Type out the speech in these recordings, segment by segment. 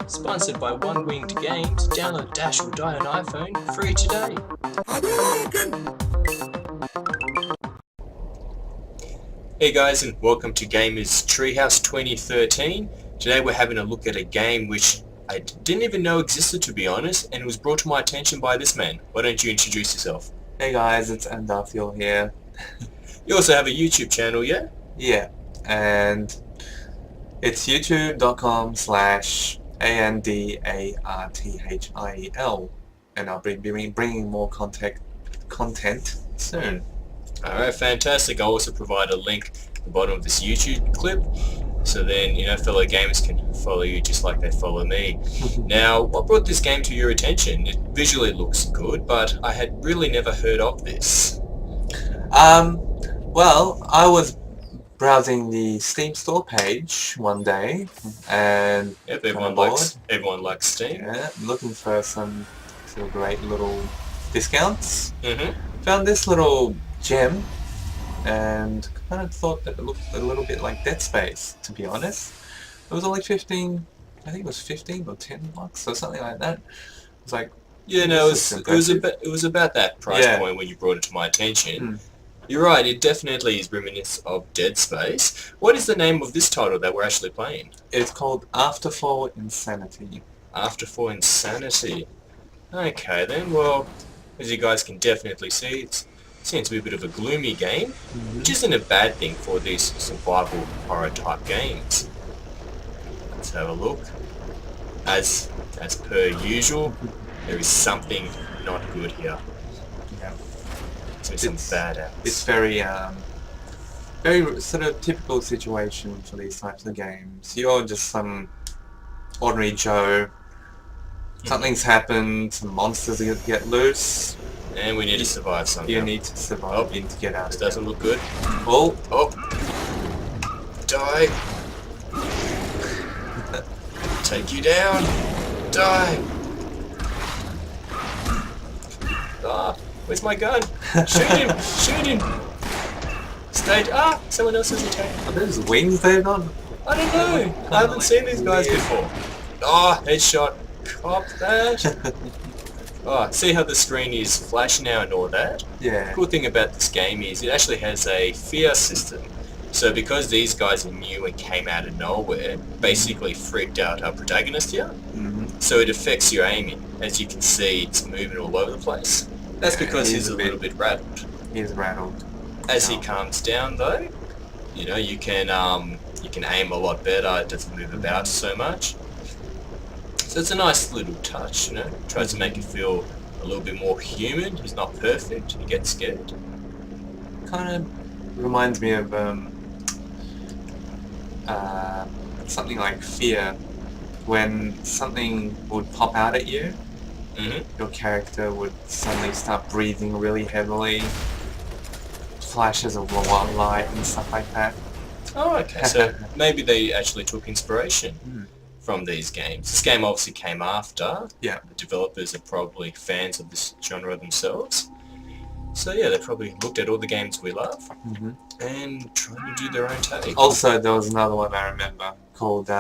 Sponsored by One Winged Games. Download Dash or Die on iPhone free today. Hey guys, and welcome to Gamers Treehouse 2013. Today we're having a look at a game which I didn't even know existed, to be honest, and it was brought to my attention by this man. Why don't you introduce yourself? Hey guys, it's Andarthiel here. You also have a YouTube channel, yeah? Yeah, and it's youtube.com/ANDARTHIEL, and I'll be bringing more content soon. Alright, fantastic. I'll also provide a link at the bottom of this YouTube clip, so then, fellow gamers can follow you just like they follow me. Now, what brought this game to your attention? It visually looks good, but I had really never heard of this. Well, I was browsing the Steam store page one day, and Yep, everyone likes Steam. yeah, looking for some great little discounts. Mm-hmm. Found this little gem, and kind of thought that it looked a little bit like Dead Space, to be honest. It was only 15, I think it was 15 or 10 bucks or something like that. It was like, Yeah, no, it was about that price point when you brought it to my attention. You're right, it definitely is reminiscent of Dead Space. What is the name of this title that we're actually playing? It's called Afterfall Insanity. Afterfall Insanity. Okay then, well, as you guys can definitely see, it seems to be a bit of a gloomy game, which isn't a bad thing for these survival horror type games. Let's have a look. As per usual, there is something not good here. Yeah. Some bad apples. It's very sort of typical situation for these types of games. You're just some ordinary Joe. Something's happened, some monsters get loose. And we need to survive somehow. You need to survive. You need to get out of This it. doesn't look good. Oh! Die! Take you down! Die! Ah! Where's my gun? Shoot him! Shoot him! Someone else has attacked. Are those wings they've got? I don't know! I haven't seen these guys before. Headshot. Cop that! See how the screen is flashing now and all that? Yeah. The cool thing about this game is it actually has a fear system. So because these guys are new and came out of nowhere, basically freaked out our protagonist here. So it affects your aiming. As you can see, it's moving all over the place. That's because he's a little bit rattled. He's rattled. As he calms down though, you can aim a lot better. It doesn't move about so much. So it's a nice little touch, Tries to make it feel a little bit more human. He's not perfect. He gets scared. Kind of reminds me of something like Fear, when something would pop out at you. Your character would suddenly start breathing really heavily, flashes of light and stuff like that. Oh, okay. So maybe they actually took inspiration from these games. This game obviously came after. Yeah. The developers are probably fans of this genre themselves. So yeah, they probably looked at all the games we love and tried to do their own take. Also, there was another one I remember called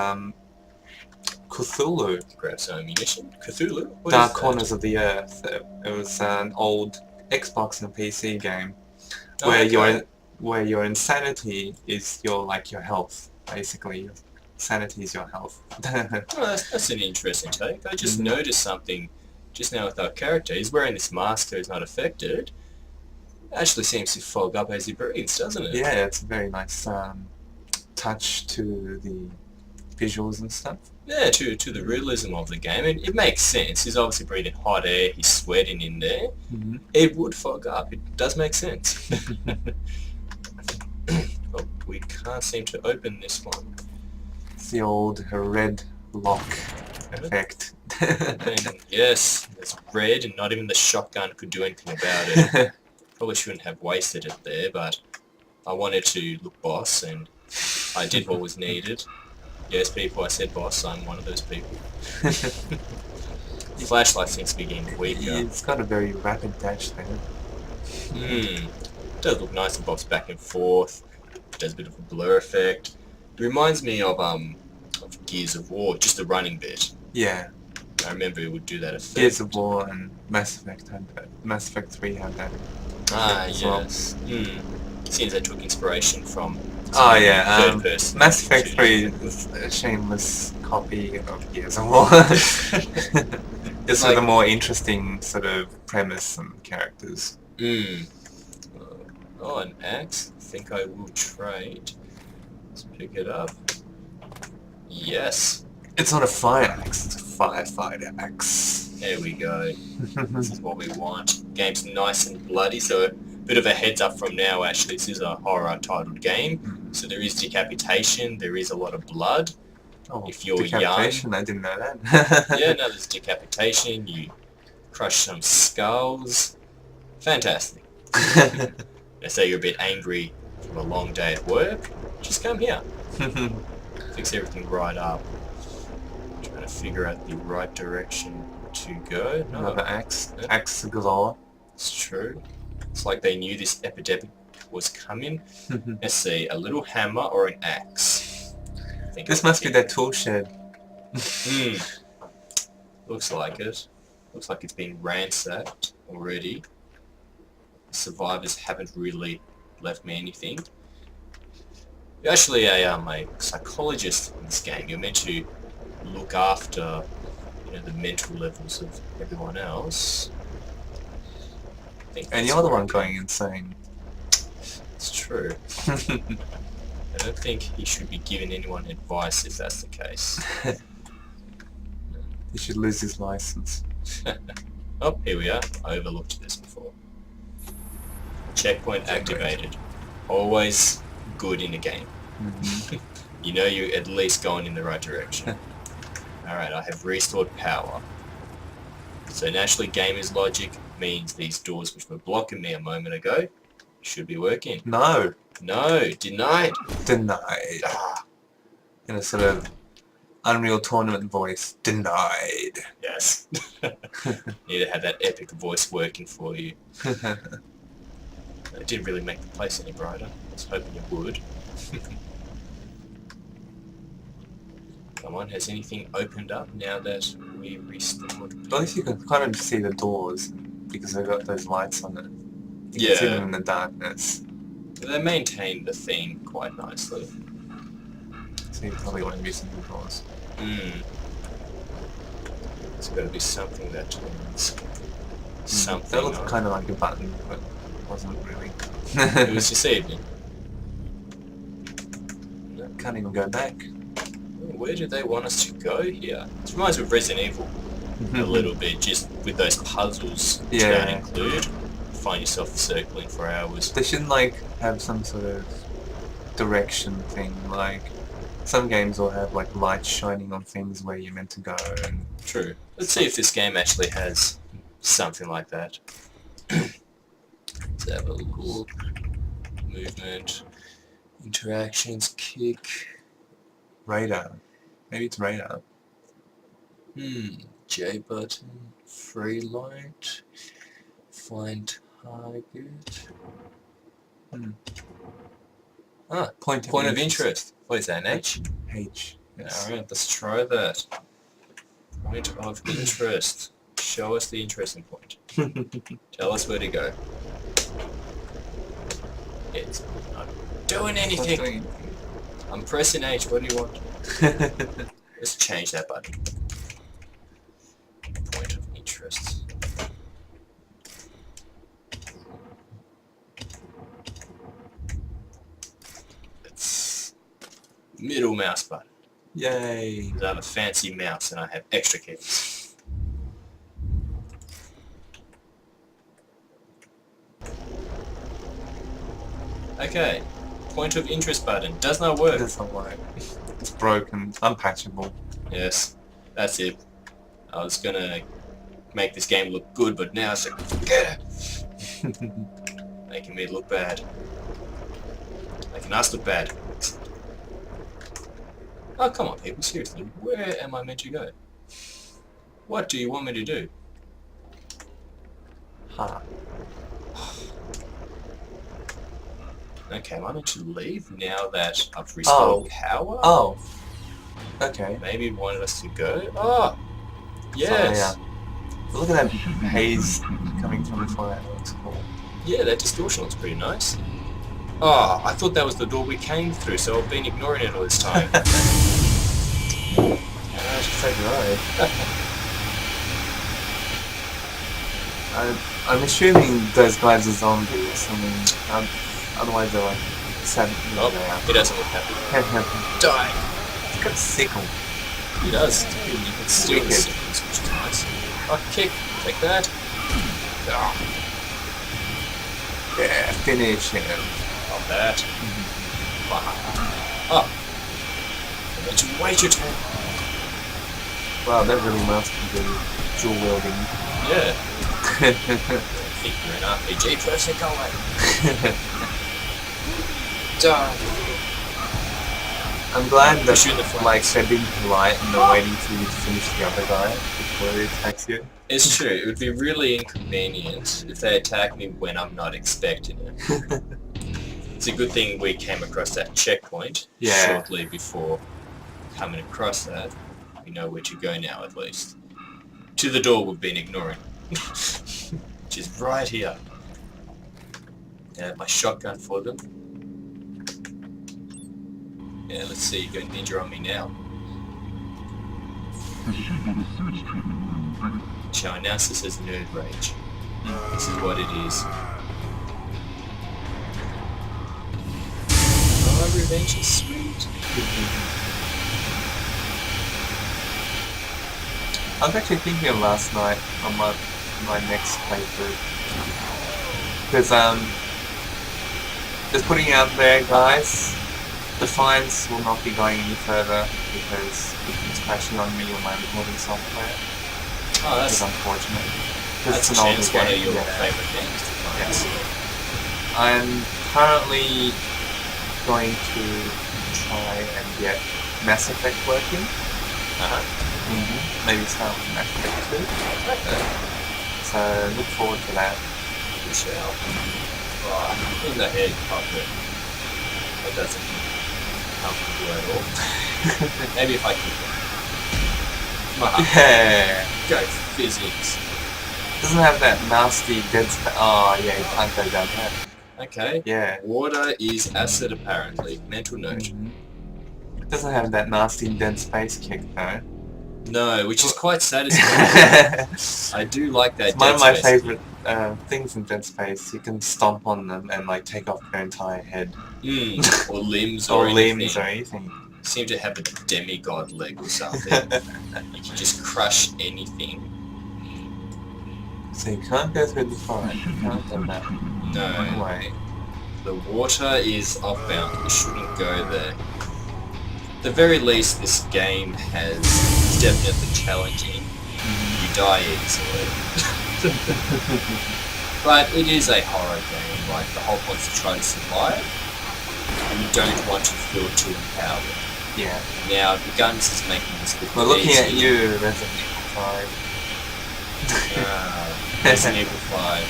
Cthulhu. Grab some ammunition. Cthulhu? What Dark is that? Corners of the Earth. It was an old Xbox and PC game where your insanity is your health, basically. Sanity is your health. That's an interesting take. I just noticed something just now with our character. He's wearing this mask so he's not affected. It actually seems to fog up as he breathes, doesn't it? Yeah, it's a very nice touch to the visuals and stuff. Yeah, to the realism of the game. And it makes sense. He's obviously breathing hot air. He's sweating in there. It would fog up. It does make sense. Well, we can't seem to open this one. It's the old red lock effect. And yes, it's red and not even the shotgun could do anything about it. Probably shouldn't have wasted it there, but I wanted to look boss and I did what was needed. Yes, people, I said boss, I'm one of those people. The flashlight seems to be getting weaker. It's got a very rapid dash there. It does look nice and bobs back and forth. It does a bit of a blur effect. It reminds me of of Gears of War, just the running bit. Yeah. I remember it would do that effect. Gears of War and Mass Effect had that. Mass Effect 3 had that. Yes. Well. Seems they took inspiration from Oh yeah, third person. Mass Effect 3 is a shameless copy of Gears of War. Just with a more interesting sort of premise and characters. Oh, an axe? I think I will trade. Let's pick it up. Yes. It's not a fire axe, it's a firefighter axe. There we go. This is what we want. Game's nice and bloody, so a bit of a heads up from now actually. This is a horror titled game. So there is decapitation, there is a lot of blood. Oh, if you're decapitation, young. I didn't know that. Yeah, no, there's decapitation, you crush some skulls. Fantastic. Let's say you're a bit angry from a long day at work, just come here. Fix everything right up. Trying to figure out the right direction to go. No. Another axe. Yeah. Axe galore. It's true. It's like they knew this epidemic was coming. Let's see, a little hammer or an axe? This must be their tool shed. Looks like it. Looks like it's been ransacked already. Survivors haven't really left me anything. You're actually a psychologist in this game. You're meant to look after, the mental levels of everyone else. And you're the one going insane. It's true. I don't think he should be giving anyone advice if that's the case. He should lose his license. Oh, here we are. I overlooked this before. Checkpoint activated. Always good in a game. You know you're at least going in the right direction. Alright, I have restored power. So naturally gamer's logic means these doors which were blocking me a moment ago should be working. No. No, denied. Denied. In a sort of Unreal Tournament voice. Denied. Yes. Need to have that epic voice working for you. It didn't really make the place any brighter. I was hoping it would. Come on, has anything opened up now that we restored? At least you can kind of see the doors because they've got those lights on it. You can see them in the darkness. They maintain the theme quite nicely. So you probably want to use some doors. It's got to be something that turns something. That looked kind of like a button, but it wasn't really. It was this evening. Can't even go back. Where do they want us to go here? This reminds me of Resident Evil a little bit, just with those puzzles which don't include. Find yourself circling for hours. They shouldn't have some sort of direction thing, like some games will have lights shining on things where you're meant to go. And true. Let's see if this game actually has something like that. Let's have a look. Movement, interactions, kick. Radar. Maybe it's radar. J button, free light, find target. Point of interest. What is that, an H? H. Yes. Alright, let's try that. Point of interest. Show us the interesting point. Tell us where to go. It's not doing anything. I'm pressing H, what do you want? Let's change that button. Point of interest. It's middle mouse button. Yay! Because I have a fancy mouse and I have extra keys. Okay. Point of interest button. Does not work. It does not work. It's broken. Unpatchable. Yes. That's it. I was gonna make this game look good, but now it's like, forget it! Making me look bad. Making us look bad. Oh, come on, people. Seriously. Where am I meant to go? What do you want me to do? Okay, am I meant to leave now that I've restored power? Oh. Okay. Maybe it wanted us to go. Oh, yes. So, yeah. Look at that haze coming from the fire. That looks cool. Yeah, that distortion looks pretty nice. Oh, I thought that was the door we came through, so I've been ignoring it all this time. So right. I'm assuming those guys are zombies. I mean, otherwise they're like sad. Oh, he doesn't look happy. Die! He's got a sickle. He does. You can steal the sickles, which is nice. Oh, kick. Take that. Oh. Yeah, finish him. Not bad. Oh. That's way too tall. Wow, that really must be dual wielding. Yeah. I think you're an RPG person, go away. Die. I'm glad that Shoot the flames. like they're being polite and they're waiting for you to finish the other guy before he attacks you. It's true. It would be really inconvenient if they attack me when I'm not expecting it. It's a good thing we came across that checkpoint shortly before coming across that. We know where to go now, at least. To the door we've been ignoring. Which is right here. Yeah, my shotgun for them. Yeah, let's see, you go ninja on me now. Shall I announce this as nerd rage? This is what it is. Oh, revenge is sweet. I was actually thinking of last night on my next playthrough. Because, just putting it out there, guys, the fines will not be going any further because it keeps crashing on me with my recording software. Oh, that's unfortunate. That's it's an older one of game. your favourite games to find. Yes. I'm currently going to try and get Mass Effect working. Maybe start with Mass Effect 2. Okay. So look forward to that. We shall. Oh, in the head, puppet. That doesn't comfortable at all. Maybe if I keep it. Yeah. Go physics. Doesn't have that nasty dead space. Oh yeah, you can't go down that. Okay. Yeah. Water is acid apparently. Mental note. It doesn't have that nasty dead space kick though. No, which is quite satisfying. I do like that. It's one of my favourite things in Dead Space. You can stomp on them and like take off their entire head. Or limbs or anything. limbs or anything. Seem to have a demigod leg or something. You can just crush anything. So you can't go through the fire. You can't do that. No. One way. The water is off-bound. We shouldn't go there. At the very least, this game is definitely challenging. You die easily. But it is a horror game. Like, the whole point is to try to survive. And you don't want to feel too empowered. Yeah. Now, the guns is making this a bit We're looking easy. at you, Resident Evil 5. Resident Evil 5.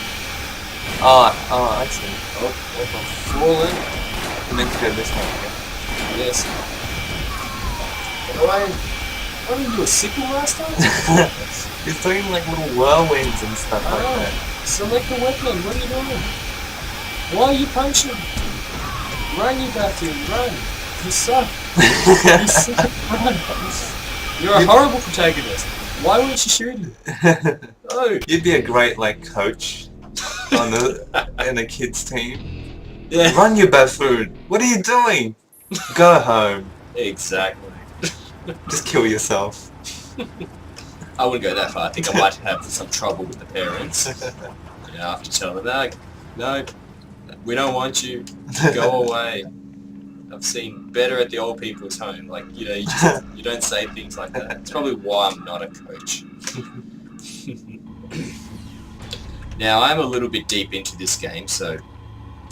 Oh, I see. Oh, I'm falling. I meant to go this way. Yes. Why didn't you a sickle last time? He's doing like little whirlwinds and stuff like that. Select the weapon. What are you doing? Why are you punching? Run, you bastard. Run. You suck. You suck. Run. You're a horrible protagonist. Why weren't you shooting? Oh. You'd be a great like coach on in a kids team. Yeah. Run, you buffoon. What are you doing? Go home. Exactly. Just kill yourself. I wouldn't go that far. I think I might have some trouble with the parents. You know, I have to tell them, no, we don't want you. Go away. I've seen better at the old people's home. Like, you know, you don't say things like that. It's probably why I'm not a coach. Now, I'm a little bit deep into this game, so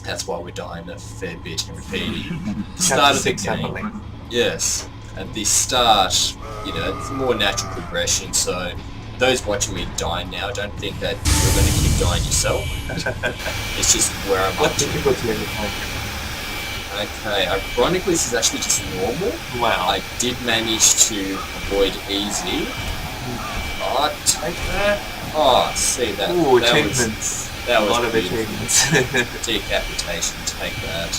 that's why we're dying a fair bit and repeating. The start of the game. Yes. At the start, you know, it's more natural progression, so those watching me die now don't think that you're going to keep dying yourself. It's just where I'm What up to. difficulty are you playing? Okay, ironically this is actually just normal. Wow. I did manage to avoid easy. Oh, take that. Oh, see that. Ooh, that achievements. That a was lot of beautiful. achievements. Decapitation, take that.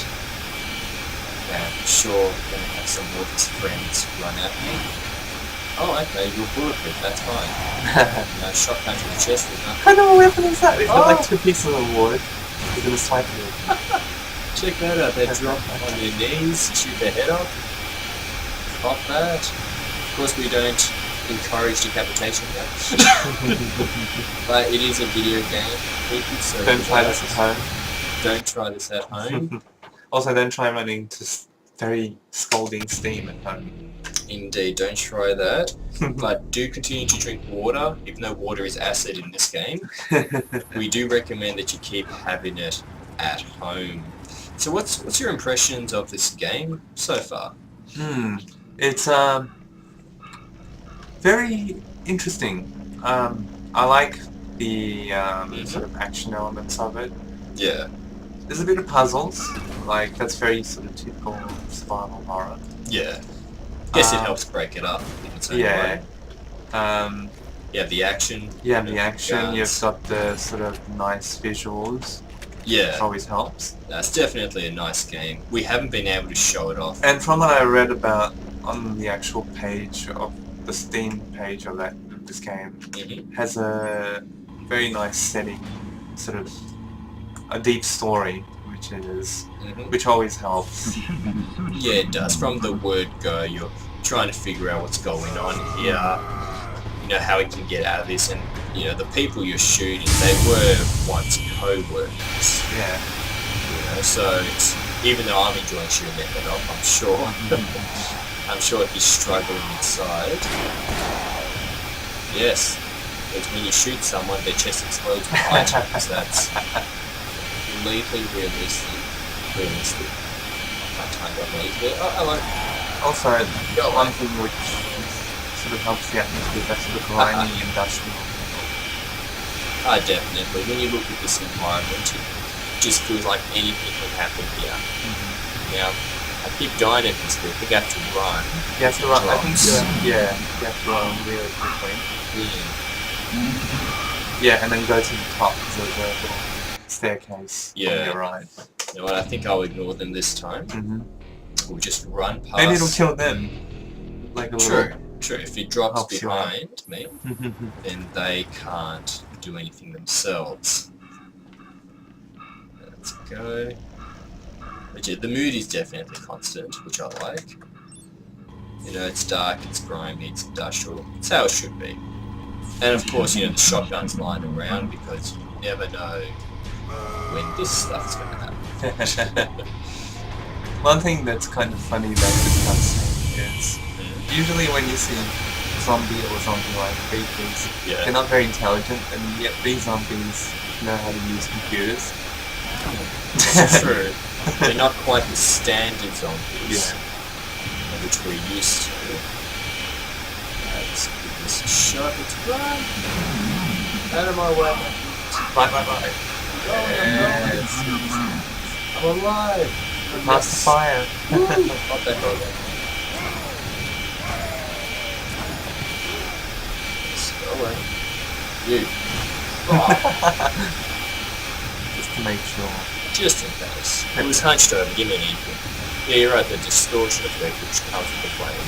Okay, I'm sure we're going to have some more of his friends run at me. Oh, okay, you're bulletproof, that's fine. No, shotgun to the chest is not. What kind of a weapon is that? It's got Oh. like 2 pieces of wood. You're gonna swipe it. Check that out, they drop on their knees, shoot their head off. Pop that. Of course we don't encourage decapitation here. But it is a video game, people, so Don't try this at home. don't try this at home. Also, don't try running to very scalding steam at home. Indeed, don't try that. But do continue to drink water, even though water is acid in this game. We do recommend that you keep having it at home. So what's your impressions of this game so far? It's very interesting. I like the sort of action elements of it. Yeah. There's a bit of puzzles, like that's very sort of typical survival horror. Yeah. Guess it helps break it up in its own Yeah. way. Yeah, the action. Yeah, the action. guns. You've got the sort of nice visuals. Yeah, Which always helps. that's definitely a nice game. We haven't been able to show it off. And from what I read about on the actual page of the Steam page of this game, has a very nice setting, sort of a deep story, which always helps. Yeah, it does. From the word go, you're trying to figure out what's going on here, you know, how we can get out of this, and, you know, the people you're shooting, they were once co-workers. Yeah. You know, so it's, even though I'm enjoying shooting their head off, I'm sure he's struggling inside. Yes, because when you shoot someone, their chest explodes behind you, so that's completely realistic. My time got me. Oh, hello. Also, one thing which sort of helps the atmosphere, that sort of grimy industrial. Definitely. When you look at this environment, it just feels like anything can happen here. Now, I keep dying at this bit. I think I have to run. You have to run. I think you have to run really quickly. Yeah, and then go to the top because there's a little staircase on your right. You know what? I think I'll ignore them this time. We'll just run past. Maybe it'll kill them. Like a little. True. If it drops behind me, then they can't do anything themselves. Let's go. But yeah, the mood is definitely constant, which I like. You know, it's dark, it's grimy, it's industrial. It's how it should be. And of course, you know, the shotgun's lying around because you never know when this stuff's going to happen. One thing that's kind of funny about this cutscene is usually when you see zombie or zombie-like creatures, they're not very intelligent, and yet these zombies know how to use computers. That's true. They're not quite the standard zombies, which we're used to. Let's give this a shot. Let's run! Out of my way. Right. Yes. I'm alive! Past the fire. What the hell? Go away. You. Just to make sure. Just in case. It was hunched over, give me an equal. Yeah, you're right, the distortion effect which comes with the flame.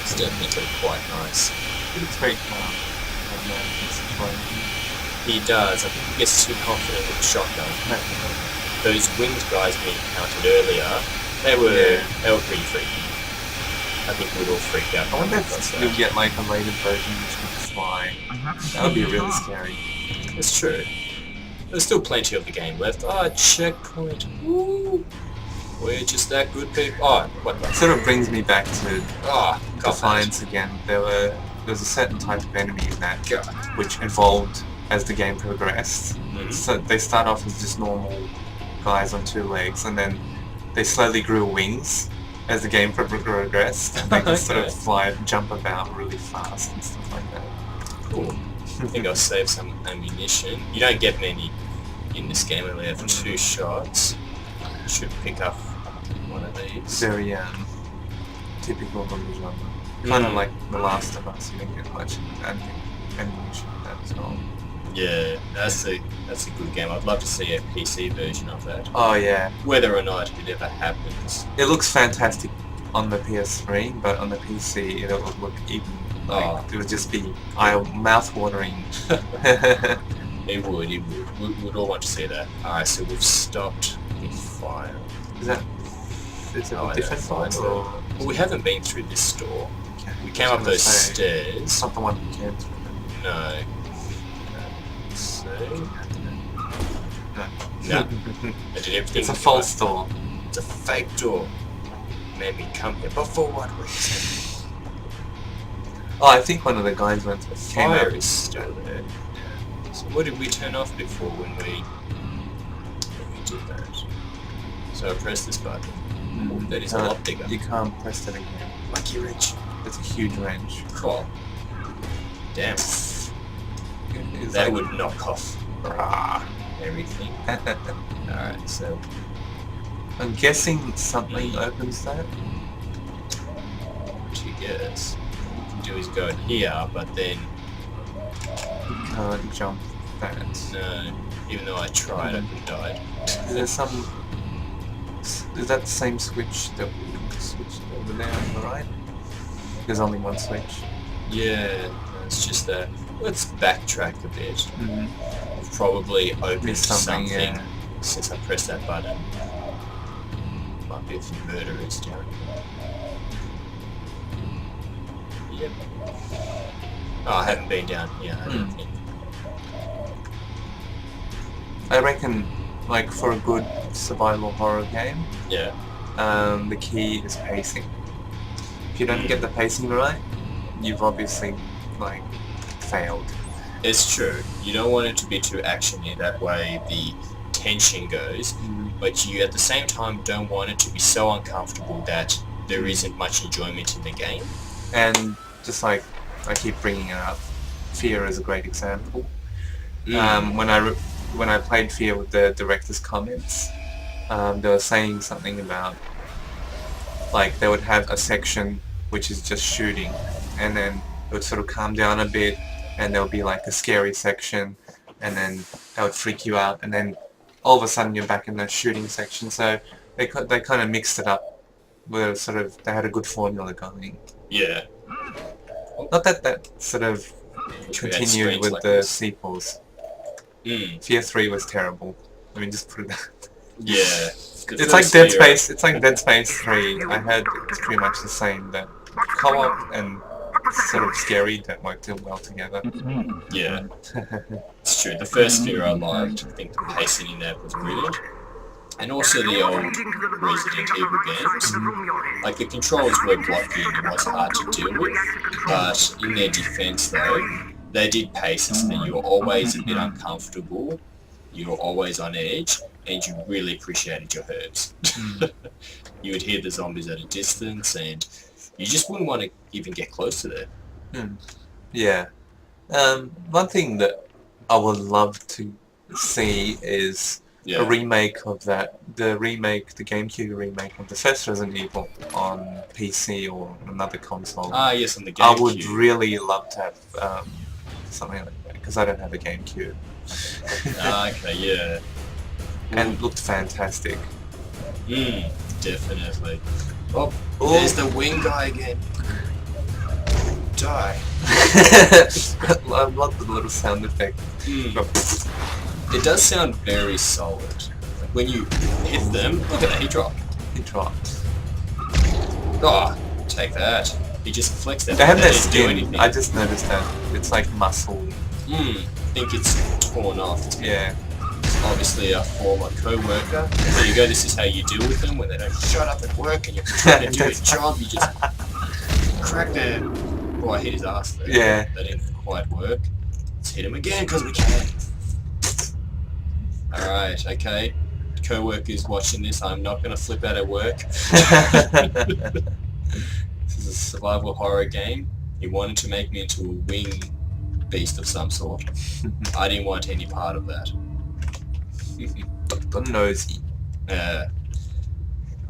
It's definitely quite nice. It's very calm. He does. I think he gets too confident with the shotgun. Those winged guys we encountered earlier, they were pretty freaky. I think we'd all freak out. I wonder if you'll get like a later version which can fly. That would be really scary. It's true. There's still plenty of the game left. Checkpoint. Woo! We're just that good people. What the? It sort of brings me back to Defiance again. There was a certain type of enemy in that which evolved as the game progressed. So they start off as just normal guys on 2 legs, and then they slowly grew wings as the game progressed. And they can sort of fly and jump about really fast and stuff like that. Cool. I think I'll save some ammunition. You don't get many in this game, I only have 2 shots. Should pick up one of these. Very typical of the genre. Kind of like The Last of Us. You don't get much animation of that as well. Yeah, that's a good game. I'd love to see a PC version of that. Oh yeah. Whether or not it ever happens. It looks fantastic on the PS3, but on the PC it would look even like it would just be mouth-watering. It would. We'd all want to see that. Alright, so we've stopped the fire. Is it a different fire? Well, we haven't been through this store. Okay. We came up those stairs. It's not the one we came through. No. Let's see. No. No. I did everything. It's a false door. It's a fake door. Made me come here, but for what reason? Oh, I think one of the guys went to Fire is still there. Yeah. So what did we turn off before when we did that? So I press this button. That is a lot bigger. You can't press that again. Lucky wrench. It's a huge wrench. Cool. Damn. That would knock off everything. Alright, so I'm guessing something opens that. what you guess? What you can do is go in here, but then You can't jump that. no. Even though I tried, I could have died. Is there some... Is that the same switch that we switched over there on the right? There's only one switch. Yeah, no, it's just that. Let's backtrack a bit. I've probably opened Missed something yeah. since I pressed that button. Might be a few murderers down here. Yep. Oh, I haven't been down here, I don't think. I reckon, like, for a good survival horror game, Yeah. the key is pacing. If you don't get the pacing right, you've obviously, like, failed. It's true. You don't want it to be too actiony, that way the tension goes, but you at the same time don't want it to be so uncomfortable that there isn't much enjoyment in the game. And just like I keep bringing it up, Fear is a great example. When I played Fear with the director's comments, they were saying something about, like, they would have a section which is just shooting, and then it would sort of calm down a bit, and there would be like a scary section, and then that would freak you out, and then all of a sudden you're back in the shooting section. So they kind of mixed it up, where they had a good formula going. Yeah. Not that sort of continued with like the this. sequels. Fear 3 was terrible. Let me just put it that. Yeah. It's like Dead Space. It's like Dead Space 3. I heard it's pretty much the same. That co-op and sort of scary don't work too well together. Yeah. It's true. The first Fear I liked. I think the pacing in that was brilliant. And also the old Resident Evil games. Like, the controls were blocky and it was hard to deal with, but in their defense though, they did pace us that you were always a bit uncomfortable, you were always on edge, and you really appreciated your herbs. You would hear the zombies at a distance, and you just wouldn't want to even get close to them. Yeah. One thing that I would love to see is a remake of that. The GameCube remake of the first Resident Evil on PC or another console. Ah, yes, on the GameCube. I would really love to have something like that, because I don't have a GameCube. Okay, yeah. And it looked fantastic. Definitely. Oh, there's the wing guy again. Die. I love the little sound effect. It does sound very solid. Like when you hit them, look at that, he dropped. He dropped. Oh, take that. He just flicks that. They have their didn't do skin. anything. I just noticed that. It's like muscle. I think it's torn off. It's Yeah. obviously a former co-worker. There you go, this is how you deal with them when they don't shut up at work and you're trying to do your job, you just crack their... Oh, I hit his ass there. Yeah. That didn't quite work. Let's hit him again, because we can. Alright, okay. Co-workers watching this, I'm not going to flip out at work. This is a survival horror game. He wanted to make me into a wing beast of some sort. I didn't want any part of that. But nosy.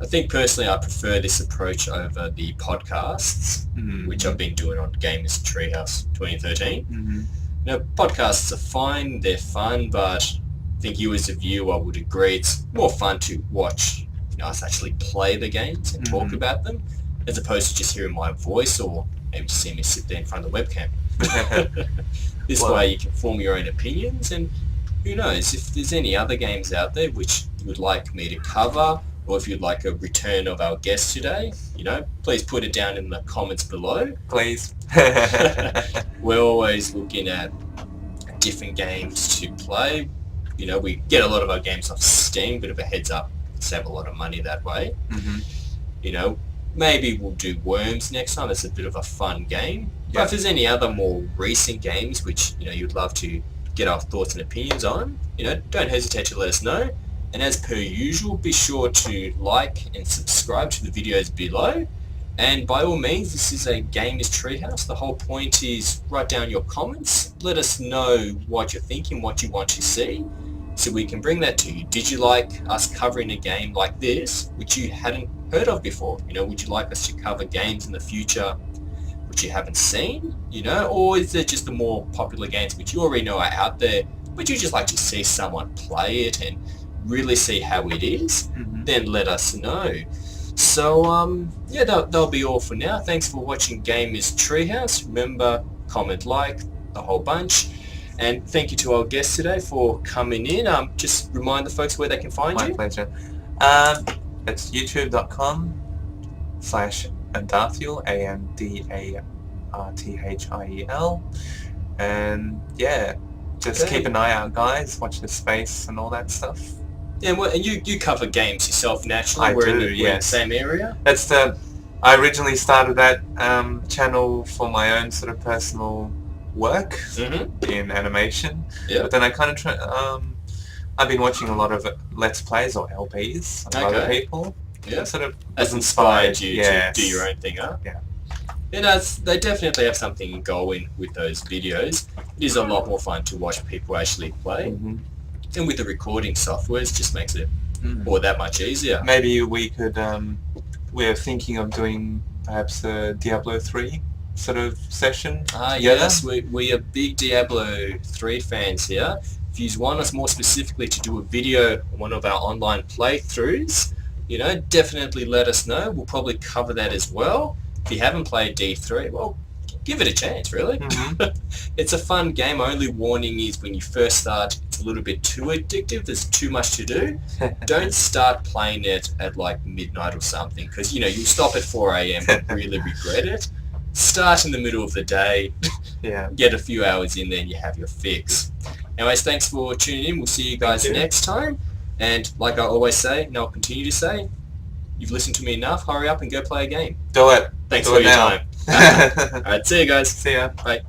I think personally I prefer this approach over the podcasts, which I've been doing on Gamers Treehouse 2013. Mm-hmm. Podcasts are fine, they're fun, but I think you as a viewer would agree it's more fun to watch us actually play the games and talk about them, as opposed to just hearing my voice or maybe just seeing me sit there in front of the webcam. This way you can form your own opinions, and who knows, if there's any other games out there which you would like me to cover, or if you'd like a return of our guest today, please put it down in the comments below. Please. We're always looking at different games to play. We get a lot of our games off Steam, bit of a heads up, save a lot of money that way. Maybe we'll do Worms next time. It's a bit of a fun game. But if there's any other more recent games which you'd love to get our thoughts and opinions on, don't hesitate to let us know. And as per usual, be sure to like and subscribe to the videos below. And by all means, this is a Gamers Treehouse. The whole point is write down your comments. Let us know what you're thinking, what you want to see, so we can bring that to you. Did you like us covering a game like this, which you hadn't heard of before? Would you like us to cover games in the future which you haven't seen? Or is there just the more popular games which you already know are out there, but you just like to see someone play it and really see how it is? Then let us know. So that'll be all for now. Thanks for watching Gamers Treehouse. Remember, comment, like, the whole bunch. And thank you to our guest today for coming in. Just remind the folks where they can find you. My pleasure. It's youtube.com/Andarthiel, ANDARTHIEL. And just keep an eye out, guys. Watch the space and all that stuff. Yeah, and you cover games yourself naturally. I we're do, in the yes. same area. I originally started that channel for my own sort of personal work in animation. But then I kind of I've been watching a lot of Let's Plays or LPs of other people. That sort of has inspired you to do your own thing, huh? They definitely have something going with those videos. It is a lot more fun to watch people actually play. And with the recording software, it just makes it all that much easier. Maybe we could, we're thinking of doing perhaps a Diablo 3 sort of session. Yes, we are big Diablo 3 fans here. If you want us more specifically to do a video on one of our online playthroughs, definitely let us know. We'll probably cover that as well. If you haven't played D3, well, give it a chance, really. It's a fun game. Only warning is when you first start, it's a little bit too addictive. There's too much to do. Don't start playing it at like midnight or something, because you'll stop at 4 a.m. and really regret it. Start in the middle of the day. Get a few hours in there and you have your fix. Anyways, thanks for tuning in. We'll see you guys next time. And like I always say, and I'll continue to say, you've listened to me enough, hurry up and go play a game. Do it. Thanks for your time. Alright, see you guys. See ya. Bye.